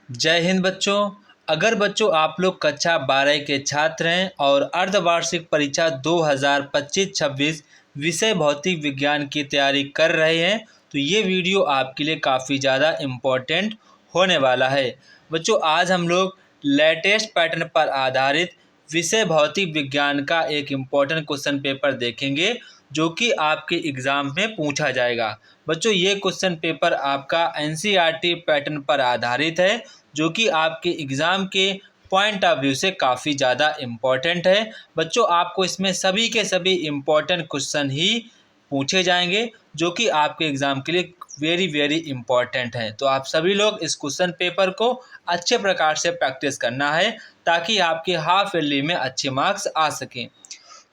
जय हिंद बच्चों। अगर बच्चों आप लोग कक्षा 12 के छात्र हैं और अर्धवार्षिक परीक्षा 2025-26 विषय भौतिक विज्ञान की तैयारी कर रहे हैं तो ये वीडियो आपके लिए काफ़ी ज़्यादा इम्पोर्टेंट होने वाला है। बच्चों आज हम लोग लेटेस्ट पैटर्न पर आधारित विषय भौतिक विज्ञान का एक इम्पोर्टेंट क्वेश्चन पेपर देखेंगे जो कि आपके एग्ज़ाम में पूछा जाएगा। बच्चों ये क्वेश्चन पेपर आपका एनसीईआरटी पैटर्न पर आधारित है जो कि आपके एग्ज़ाम के पॉइंट ऑफ व्यू से काफ़ी ज़्यादा इम्पॉर्टेंट है। बच्चों आपको इसमें सभी के सभी इम्पॉर्टेंट क्वेश्चन ही पूछे जाएंगे जो कि आपके एग्ज़ाम के लिए वेरी इम्पॉर्टेंट है। तो आप सभी लोग इस क्वेश्चन पेपर को अच्छे प्रकार से प्रैक्टिस करना है ताकि आपके हाफ ईयरली में अच्छे मार्क्स आ सकें।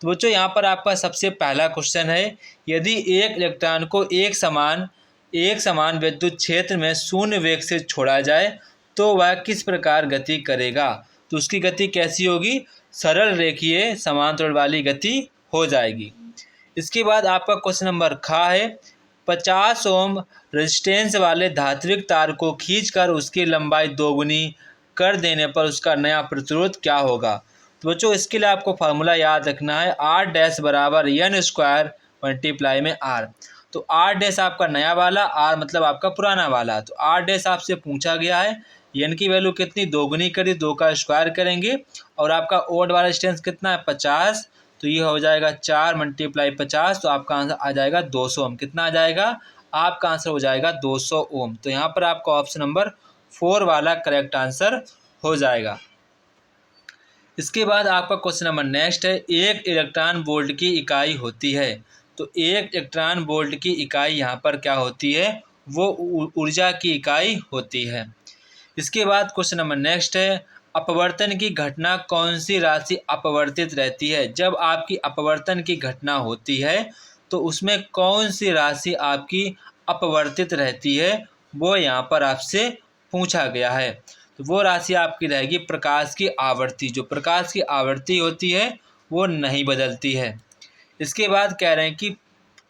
तो बच्चों यहाँ पर आपका सबसे पहला क्वेश्चन है, यदि एक इलेक्ट्रॉन को एक समान विद्युत क्षेत्र में शून्य वेग से छोड़ा जाए तो वह किस प्रकार गति करेगा। तो उसकी गति कैसी होगी, सरल रेखीय समांतर वाली गति हो जाएगी। इसके बाद आपका क्वेश्चन नंबर ख है, 50 ओम रेजिस्टेंस वाले धात्विक तार को खींचकर उसकी लंबाई दोगुनी कर देने पर उसका नया प्रतिरोध क्या होगा। तो बच्चों इसके लिए आपको फार्मूला याद रखना है, आर डैश बराबर एन स्क्वायर मल्टीप्लाई में आर। तो आर डैश आपका नया वाला, आर मतलब आपका पुराना वाला। तो आर डैश आपसे पूछा गया है, एन की वैल्यू कितनी, दोगुनी करी, 2 का स्क्वायर करेंगे और आपका ओड वाला डिस्टेंस कितना है 50। तो ये हो जाएगा 4 मल्टीप्लाई 50, तो आपका आंसर आ जाएगा 200 ओम। कितना आ जाएगा, आपका आंसर हो जाएगा 200 ओम। तो यहाँ पर आपका ऑप्शन नंबर 4 वाला करेक्ट आंसर हो जाएगा। इसके बाद आपका क्वेश्चन नंबर नेक्स्ट है, एक इलेक्ट्रॉन वोल्ट की इकाई होती है। तो एक इलेक्ट्रॉन वोल्ट की इकाई यहाँ पर क्या होती है, वो ऊर्जा की इकाई होती है। इसके बाद क्वेश्चन नंबर नेक्स्ट है, अपवर्तन की घटना कौन सी राशि अपवर्तित रहती है। जब आपकी अपवर्तन की घटना होती है तो उसमें कौन सी राशि आपकी अपवर्तित रहती है, वो यहाँ पर आपसे पूछा गया है। तो वो राशि आपकी रहेगी प्रकाश की आवृत्ति। जो प्रकाश की आवृत्ति होती है वो नहीं बदलती है। इसके बाद कह रहे हैं कि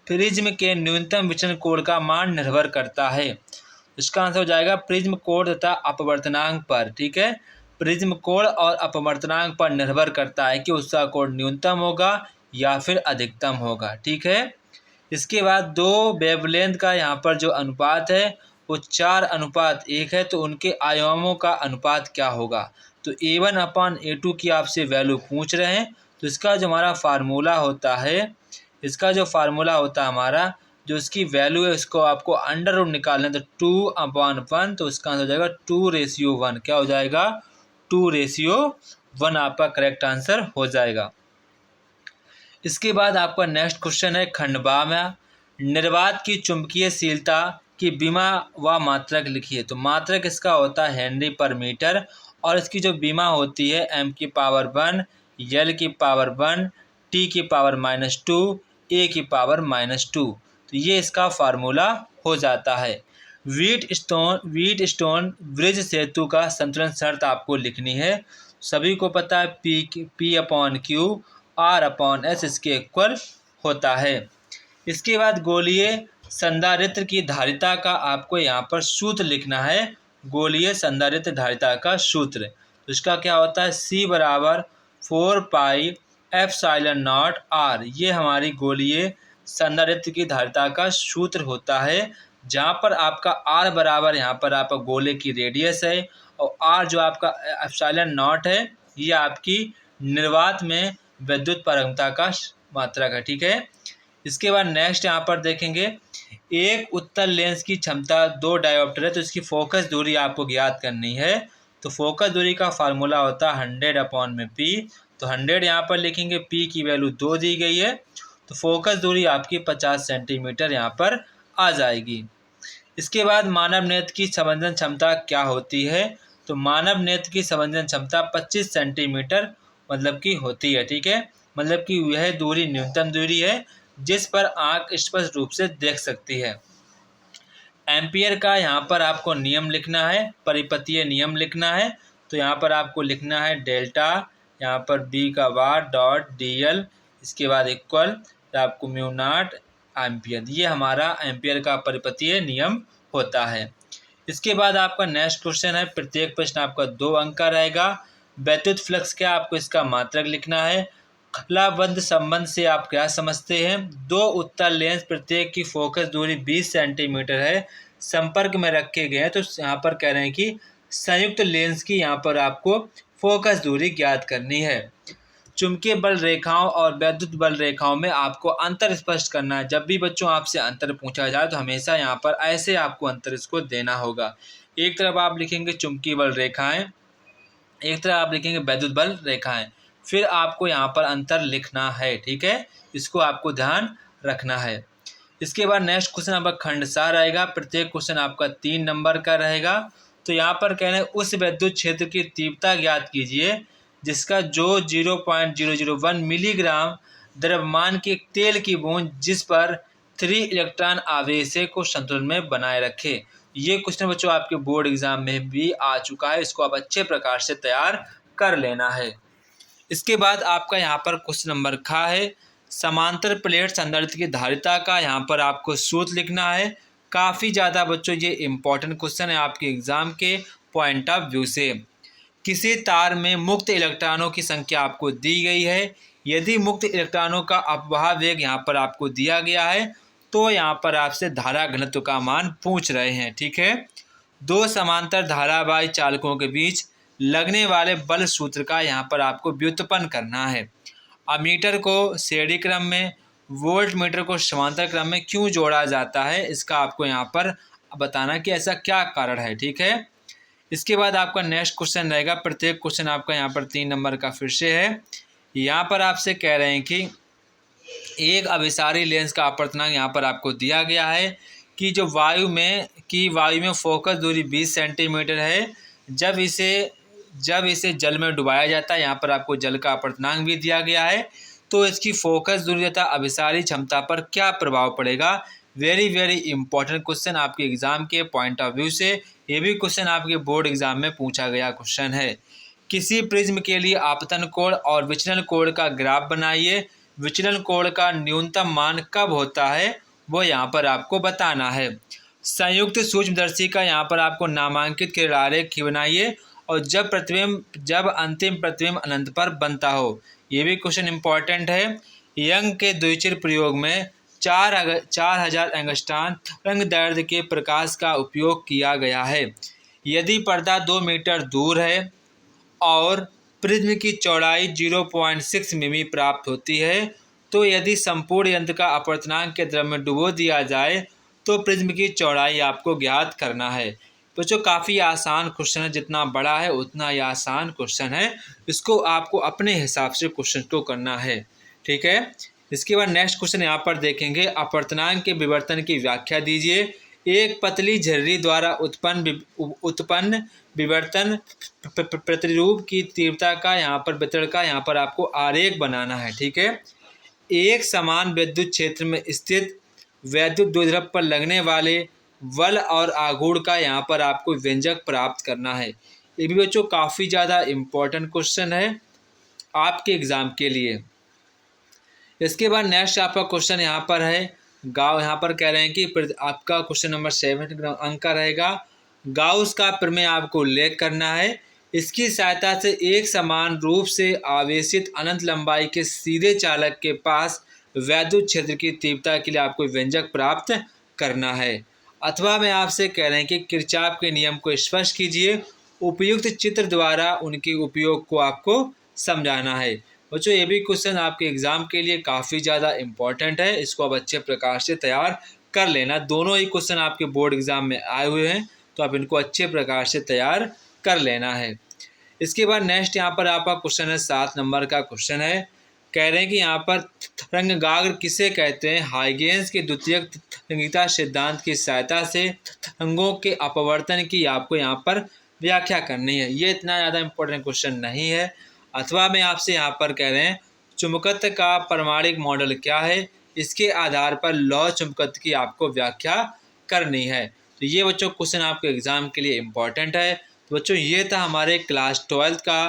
प्रिज्म के न्यूनतम विचलन कोण का मान निर्भर करता है। इसका आंसर हो जाएगा प्रिज्म कोण तथा अपवर्तनांक पर। ठीक है, प्रिज्म कोण और अपवर्तनांक पर निर्भर करता है कि उसका कोण न्यूनतम होगा या फिर अधिकतम होगा। ठीक है, इसके बाद दो वेवलेंथ का यहाँ पर जो अनुपात है वो 4:1 है, तो उनके आयामों का अनुपात क्या होगा। तो A1/A2 की आपसे वैल्यू पूछ रहे हैं। तो इसका जो हमारा फार्मूला होता है, हमारा जो इसकी वैल्यू है उसको आपको अंडर रूट निकालना है, तो 2/1, तो इसका आंसर हो जाएगा 2:1। क्या हो जाएगा, 2:1 आपका करेक्ट आंसर हो जाएगा। इसके बाद आपका नेक्स्ट क्वेश्चन है, खंडवा में निर्वात की चुंबकीयशीलता की विमा व मात्रक लिखिए। तो मात्रक इसका होता है हेनरी पर मीटर और इसकी जो विमा होती है m⁻1, l⁻1, t⁻², a⁻²। तो ये इसका फार्मूला हो जाता है। व्हीटस्टोन ब्रिज सेतु का संतुलन शर्त आपको लिखनी है। सभी को पता है P/Q R/S इसके इक्वल होता है। इसके बाद गोलीय संधारित्र की धारिता का आपको यहाँ पर सूत्र लिखना है। गोलीय संधारित्र धारिता का सूत्र, तो इसका क्या होता है, C बराबर 4πε0R। ये हमारी गोलीय संधारित्र की धारिता का सूत्र होता है, जहाँ पर आपका R बराबर यहाँ पर आपका गोले की रेडियस है और R जो आपका ε0 है ये आपकी निर्वात में विद्युत पारगम्यता का मात्रक है। ठीक है, इसके बाद नेक्स्ट यहाँ पर देखेंगे, एक उत्तल लेंस की क्षमता 2 डायोप्टर है, तो इसकी फोकस दूरी आपको ज्ञात करनी है। तो फोकस दूरी का फार्मूला होता है 100/P। तो 100 यहाँ पर लिखेंगे, P की वैल्यू 2 दी गई है, तो फोकस दूरी आपकी 50 सेंटीमीटर यहाँ पर आ जाएगी। इसके बाद मानव नेत्र की संवेदन क्षमता क्या होती है। तो मानव नेत्र की संवेदन क्षमता 25 सेंटीमीटर मतलब की होती है। ठीक है, मतलब कि यह दूरी न्यूनतम दूरी है जिस पर आंख स्पष्ट रूप से देख सकती है। एम्पियर का यहाँ पर आपको नियम लिखना है, परिपतीय नियम लिखना है। तो यहाँ पर आपको लिखना है डेल्टा, यहाँ पर B का वार डॉट DL, इसके बाद इक्वल आपको μ0 एम्पियर। ये हमारा एम्पियर का परिपतीय नियम होता है। इसके बाद आपका नेक्स्ट क्वेश्चन है, प्रत्येक प्रश्न आपका 2 अंक का रहेगा। वैद्युत फ्लक्स क्या, आपको इसका मात्रक लिखना है। खलाबंद संबंध से आप क्या समझते हैं? दो उत्तल लेंस प्रत्येक की फोकस दूरी 20 सेंटीमीटर है, संपर्क में रखे गए हैं, तो यहाँ पर कह रहे हैं कि संयुक्त लेंस की यहाँ पर आपको फोकस दूरी ज्ञात करनी है। चुंबकीय बल रेखाओं और वैद्युत बल रेखाओं में आपको अंतर स्पष्ट करना है। जब भी बच्चों आपसे अंतर पूछा जाए तो हमेशा यहाँ पर ऐसे आपको अंतर इसको देना होगा। एक तरफ आप लिखेंगे चुंबकीय बल रेखाएं, एक तरफ आप लिखेंगे वैद्युत बल रेखाएं, फिर आपको यहाँ पर अंतर लिखना है। ठीक है, इसको आपको ध्यान रखना है। इसके बाद नेक्स्ट क्वेश्चन आपका खंडसार रहेगा। प्रत्येक क्वेश्चन आपका 3 नंबर का रहेगा। तो यहाँ पर कह रहे हैं उस विद्युत क्षेत्र की तीव्रता ज्ञात कीजिए जिसका जो 0.001 मिलीग्राम द्रव्यमान की तेल की बूंद जिस पर 3 इलेक्ट्रॉन आवेश को संतुलन में बनाए रखे। ये क्वेश्चन बच्चों आपके बोर्ड एग्जाम में भी आ चुका है, इसको आप अच्छे प्रकार से तैयार कर लेना है। इसके बाद आपका यहाँ पर क्वेश्चन नंबर खा है, समांतर प्लेट संधारित्र की धारिता का यहाँ पर आपको सूत्र लिखना है। काफ़ी ज़्यादा बच्चों ये इंपॉर्टेंट क्वेश्चन है आपके एग्जाम के पॉइंट ऑफ व्यू से। किसी तार में मुक्त इलेक्ट्रॉनों की संख्या आपको दी गई है। यदि मुक्त इलेक्ट्रॉनों का अपवाह वेग यहाँ पर आपको दिया गया है तो यहाँ पर आपसे धारा घनत्व का मान पूछ रहे हैं। ठीक है, दो समांतर धारावाही चालकों के बीच लगने वाले बल सूत्र का यहाँ पर आपको व्युत्पन्न करना है। अमीटर को श्रेणी क्रम में, वोल्ट मीटर को समांतर क्रम में क्यों जोड़ा जाता है, इसका आपको यहाँ पर बताना कि ऐसा क्या कारण है। ठीक है, इसके बाद आपका नेक्स्ट क्वेश्चन रहेगा। प्रत्येक क्वेश्चन आपका यहाँ पर 3 नंबर का फिर से है। यहाँ पर आपसे कह रहे हैं कि एक अभिसारी लेंस का अपवर्तनांक यहाँ पर आपको दिया गया है कि जो वायु में फोकस दूरी 20 सेंटीमीटर है। जब इसे जल में डुबाया जाता है, यहाँ पर आपको जल का अपवर्तनांक भी दिया गया है, तो इसकी फोकस दूरी तथा अभिसारी क्षमता पर क्या प्रभाव पड़ेगा। वेरी वेरी इंपॉर्टेंट क्वेश्चन आपके एग्जाम के पॉइंट ऑफ व्यू से। ये भी क्वेश्चन आपके बोर्ड एग्जाम में पूछा गया क्वेश्चन है। किसी प्रिज्म के लिए आपतन कोण और विचलन कोण का ग्राफ बनाइए। विचलन कोण का न्यूनतम मान कब होता है वो यहाँ पर आपको बताना है। संयुक्त सूक्ष्मदर्शी का यहाँ पर आपको नामांकित किरण आरेख बनाइए और जब अंतिम प्रतिबिंब अनंत पर बनता हो। ये भी क्वेश्चन इंपॉर्टेंट है। यंग के द्विचर प्रयोग में 4000 एंगस्ट्रॉम तरंगदैर्ध्य के प्रकाश का उपयोग किया गया है। यदि पर्दा 2 मीटर दूर है और प्रिज्म की चौड़ाई 0.6 मिमी प्राप्त होती है, तो यदि संपूर्ण यंत्र का अपवर्तनांक के द्रव में डुबो दिया जाए तो प्रिज्म की चौड़ाई आपको ज्ञात करना है। बच्चों काफ़ी आसान क्वेश्चन है, जितना बड़ा है उतना ही आसान क्वेश्चन है, इसको आपको अपने हिसाब से क्वेश्चन को करना है। ठीक है, इसके बाद नेक्स्ट क्वेश्चन यहाँ पर देखेंगे, अपवर्तनांक के विवर्तन की व्याख्या दीजिए। एक पतली झर्री द्वारा उत्पन्न विवर्तन प्रतिरूप की तीव्रता का यहाँ पर वितरण का यहाँ पर आपको आरेख बनाना है। ठीक है, एक समान विद्युत क्षेत्र में स्थित वैद्युत द्विध्रुव पर लगने वाले बल और आघूर्ण का यहाँ पर आपको व्यंजक प्राप्त करना है। ये भी बच्चों काफ़ी ज़्यादा इम्पोर्टेंट क्वेश्चन है आपके एग्जाम के लिए। इसके बाद नेक्स्ट आपका क्वेश्चन यहाँ पर है, यहाँ पर कह रहे हैं कि आपका क्वेश्चन नंबर 7 अंक का रहेगा। गाउस का प्रमेय आपको उल्लेख करना है। इसकी सहायता से एक समान रूप से आवेशित अनंत लंबाई के सीधे चालक के पास वैद्युत क्षेत्र की तीव्रता के लिए आपको व्यंजक प्राप्त करना है। अथवा में आपसे कह रहे हैं कि किरचॉफ के नियम को स्पष्ट कीजिए। उपयुक्त चित्र द्वारा उनके उपयोग को आपको समझाना है। बच्चों ये भी क्वेश्चन आपके एग्जाम के लिए काफ़ी ज़्यादा इम्पोर्टेंट है, इसको आप अच्छे प्रकार से तैयार कर लेना। दोनों ही क्वेश्चन आपके बोर्ड एग्जाम में आए हुए हैं, तो आप इनको अच्छे प्रकार से तैयार कर लेना है। इसके बाद नेक्स्ट यहाँ पर आपका क्वेश्चन है 7 नंबर का क्वेश्चन है। कह रहे हैं कि यहाँ पर तरंगाग्र किसे कहते हैं। हाइगेंस के द्वितीयक तरंगिता सिद्धांत की सहायता से तरंगों के अपवर्तन की आपको यहाँ पर व्याख्या करनी है। ये इतना ज़्यादा इम्पोर्टेंट क्वेश्चन नहीं है। अथवा में आपसे यहाँ पर कह रहे हैं चुंबकत्व का प्रामाणिक मॉडल क्या है, इसके आधार पर लौ चुंबकत्व की आपको व्याख्या करनी है। तो ये बच्चों क्वेश्चन आपके एग्जाम के लिए इम्पोर्टेंट है। तो बच्चों ये था हमारे क्लास 12 का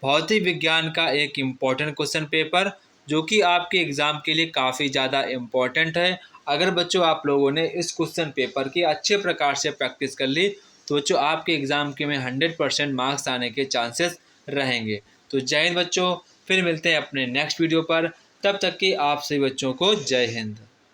भौतिक विज्ञान का एक इम्पॉर्टेंट क्वेश्चन पेपर, जो कि आपके एग्ज़ाम के लिए काफ़ी ज़्यादा इम्पॉर्टेंट है। अगर बच्चों आप लोगों ने इस क्वेश्चन पेपर की अच्छे प्रकार से प्रैक्टिस कर ली तो बच्चों आपके एग्ज़ाम के में 100% मार्क्स आने के चांसेस रहेंगे। तो जय हिंद बच्चों, फिर मिलते हैं अपने नेक्स्ट वीडियो पर। तब तक के आप सभी बच्चों को जय हिंद।